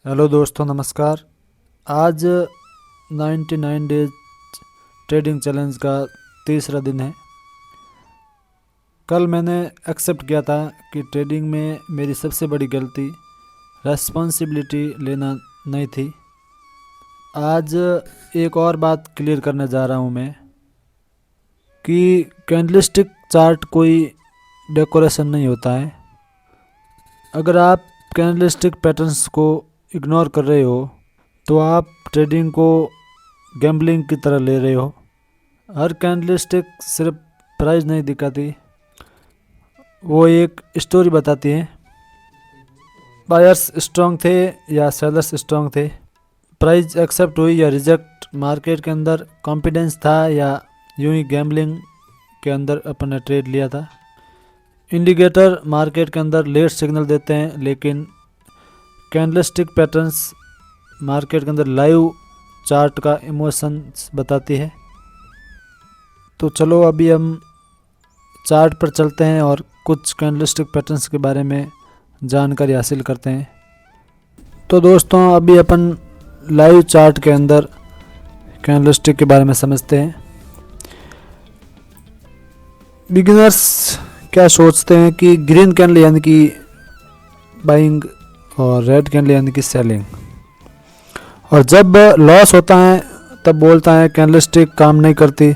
Hello दोस्तों, नमस्कार। आज 99 डेज ट्रेडिंग चैलेंज का तीसरा दिन है। कल मैंने एक्सेप्ट किया था कि ट्रेडिंग में मेरी सबसे बड़ी गलती रेस्पॉन्सिबिलिटी लेना नहीं थी। आज एक और बात क्लियर करने जा रहा हूँ मैं कि कैंडलस्टिक चार्ट कोई डेकोरेशन नहीं होता है। अगर आप कैंडलस्टिक पैटर्न्स को इग्नोर कर रहे हो तो आप ट्रेडिंग को गैम्बलिंग की तरह ले रहे हो। हर कैंडलस्टिक सिर्फ प्राइस नहीं दिखाती, वो एक स्टोरी बताती है। बायर्स स्ट्रॉन्ग थे या सेलर्स स्ट्रॉन्ग थे, प्राइस एक्सेप्ट हुई या रिजेक्ट, मार्केट के अंदर कॉन्फिडेंस था या यूं ही गैम्बलिंग के अंदर अपन ने ट्रेड लिया था। इंडिकेटर मार्केट के अंदर लेट सिग्नल देते हैं, लेकिन कैंडलस्टिक पैटर्न्स मार्केट के अंदर लाइव चार्ट का इमोशंस बताती है। तो चलो अभी हम चार्ट पर चलते हैं और कुछ कैंडलस्टिक पैटर्न्स के बारे में जानकारी हासिल करते हैं। तो दोस्तों, अभी अपन लाइव चार्ट के अंदर कैंडलस्टिक के बारे में समझते हैं। बिगिनर्स क्या सोचते हैं कि ग्रीन कैंडल यानी कि बाइंग और रेड कैंडल यानी कि सेलिंग, और जब लॉस होता है तब बोलता है कैंडलस्टिक काम नहीं करती।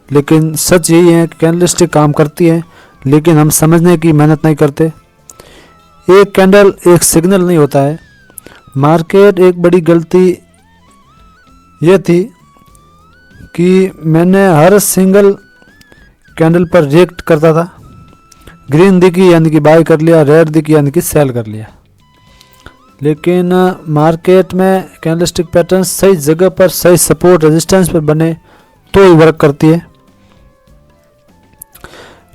लेकिन सच यही है कि कैंडलस्टिक काम करती है, लेकिन हम समझने की मेहनत नहीं करते। एक कैंडल एक सिग्नल नहीं होता है। मार्केट एक बड़ी गलती ये थी कि मैंने हर सिंगल कैंडल पर रिएक्ट करता था। ग्रीन दिखी यानी कि बाय कर लिया, रेड दिखी यानी कि सेल कर लिया। लेकिन मार्केट में कैंडलस्टिक पैटर्न सही जगह पर, सही सपोर्ट रेजिस्टेंस पर बने तो ही वर्क करती है।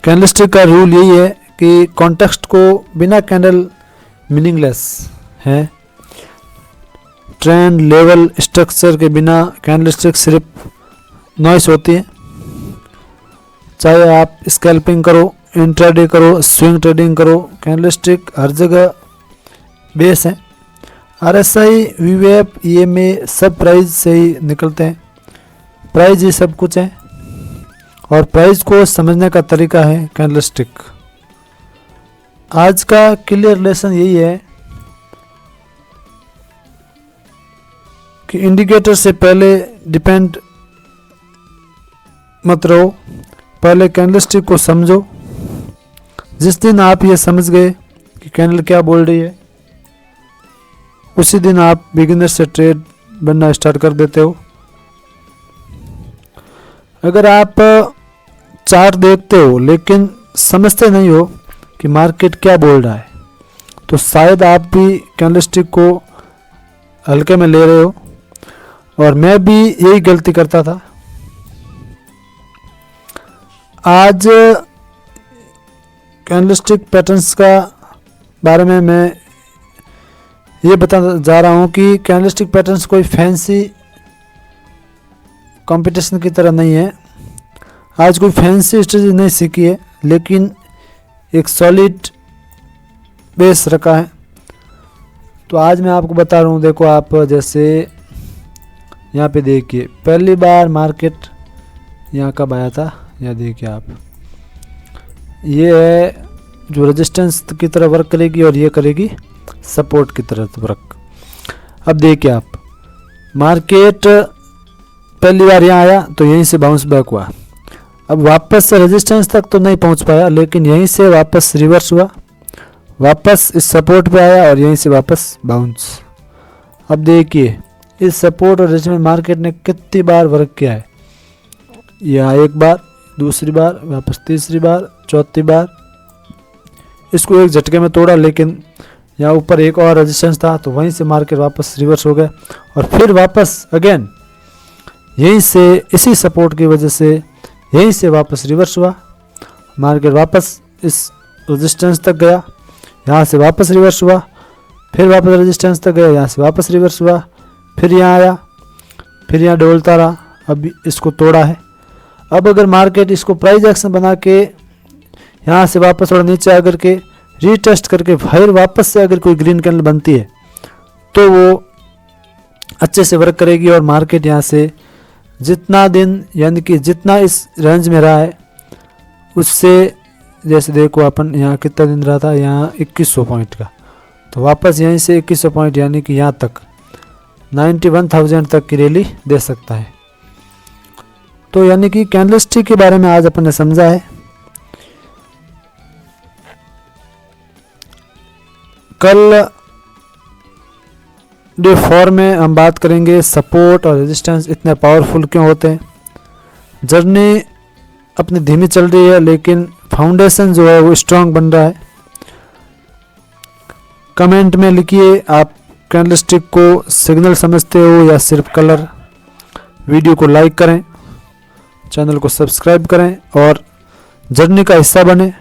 कैंडलस्टिक का रूल यही है कि कॉन्टेक्स्ट को बिना कैंडल मीनिंगलेस है। ट्रेंड लेवल स्ट्रक्चर के बिना कैंडलस्टिक सिर्फ नॉइस होती है। चाहे आप स्कैल्पिंग करो, इंट्राडे करो, स्विंग ट्रेडिंग करो, कैंडलस्टिक हर जगह बेस है। आरएसआई, वीवेप, ईएमए सब प्राइस से ही निकलते हैं। प्राइस ही सब कुछ है और प्राइस को समझने का तरीका है कैंडलस्टिक। आज का क्लियर लेसन यही है कि इंडिकेटर से पहले डिपेंड मत रहो, पहले कैंडलस्टिक को समझो। जिस दिन आप ये समझ गए कि कैंडल क्या बोल रही है, उसी दिन आप बिगिनर से ट्रेड बनना स्टार्ट कर देते हो। अगर आप चार्ट देखते हो लेकिन समझते नहीं हो कि मार्केट क्या बोल रहा है, तो शायद आप भी कैंडलस्टिक को हल्के में ले रहे हो। और मैं भी यही गलती करता था। आज कैंडलस्टिक पैटर्न्स का बारे में मैं ये बता जा रहा हूँ कि कैंडलस्टिक पैटर्न्स कोई फैंसी कंपटीशन की तरह नहीं है। आज कोई फैंसी स्ट्रेटजी नहीं सीखी है, लेकिन एक सॉलिड बेस रखा है। तो आज मैं आपको बता रहा हूँ। देखो, आप जैसे यहाँ पे देखिए, पहली बार मार्केट यहाँ कब आया था, यहाँ देखिए आप, ये है जो रेजिस्टेंस की तरह वर्क करेगी और ये करेगी सपोर्ट की तरह वर्क। अब देखिए आप, मार्केट पहली बार यहाँ आया तो यहीं से बाउंस बैक हुआ। अब वापस से रेजिस्टेंस तक तो नहीं पहुँच पाया, लेकिन यहीं से वापस रिवर्स हुआ, वापस इस सपोर्ट पे आया और यहीं से वापस बाउंस। अब देखिए, इस सपोर्ट और रेजिस्टेंस में मार्केट ने कितनी बार वर्क किया है। यहाँ एक बार, दूसरी बार, वापस तीसरी बार, चौथी बार, इसको एक झटके में तोड़ा। लेकिन यहाँ ऊपर एक और रेजिस्टेंस था तो वहीं से मार्केट वापस रिवर्स हो गया और फिर वापस अगेन यहीं से, इसी सपोर्ट की वजह से यहीं से वापस रिवर्स हुआ। मार्केट वापस इस रेजिस्टेंस तक गया, यहाँ से वापस रिवर्स हुआ, फिर वापस रेजिस्टेंस तक गया, यहाँ से वापस रिवर्स हुआ, फिर यहाँ आया, फिर यहाँ डोलता रहा, अब इसको तोड़ा है। अब अगर मार्केट इसको प्राइस एक्शन बना के यहाँ से वापस थोड़ा नीचे आकर के रीटेस्ट करके फिर वापस से अगर कोई ग्रीन कैंडल बनती है तो वो अच्छे से वर्क करेगी और मार्केट यहाँ से जितना दिन यानी कि जितना इस रेंज में रहा है उससे, जैसे देखो अपन यहाँ कितना दिन रहा था, यहाँ 2100 पॉइंट का, तो वापस यहीं से 2100 पॉइंट यानी कि यहाँ तक 91,000 तक की रैली दे सकता है। तो यानी कि कैंडलस्टिक के बारे में आज अपन ने समझा है। कल डे 4 में हम बात करेंगे सपोर्ट और रेजिस्टेंस इतने पावरफुल क्यों होते हैं। जर्नी अपनी धीमी चल रही है लेकिन फाउंडेशन जो है वो स्ट्रांग बन रहा है। कमेंट में लिखिए आप कैंडलस्टिक को सिग्नल समझते हो या सिर्फ कलर। वीडियो को लाइक करें, चैनल को सब्सक्राइब करें और जर्नी का हिस्सा बने।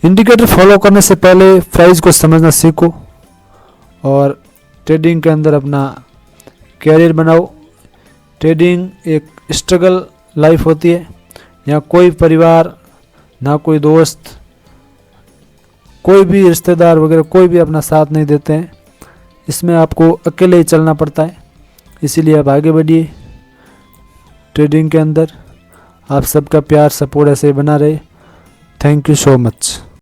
इंडिकेटर फॉलो करने से पहले प्राइस को समझना सीखो और ट्रेडिंग के अंदर अपना कैरियर बनाओ। ट्रेडिंग एक स्ट्रगल लाइफ होती है। यहाँ कोई परिवार, ना कोई दोस्त, कोई भी रिश्तेदार वगैरह कोई भी अपना साथ नहीं देते हैं। इसमें आपको अकेले ही चलना पड़ता है। इसीलिए आप आगे बढ़िए ट्रेडिंग के अंदर। आप सबका प्यार सपोर्ट ऐसे ही बना रहे। Thank you so much.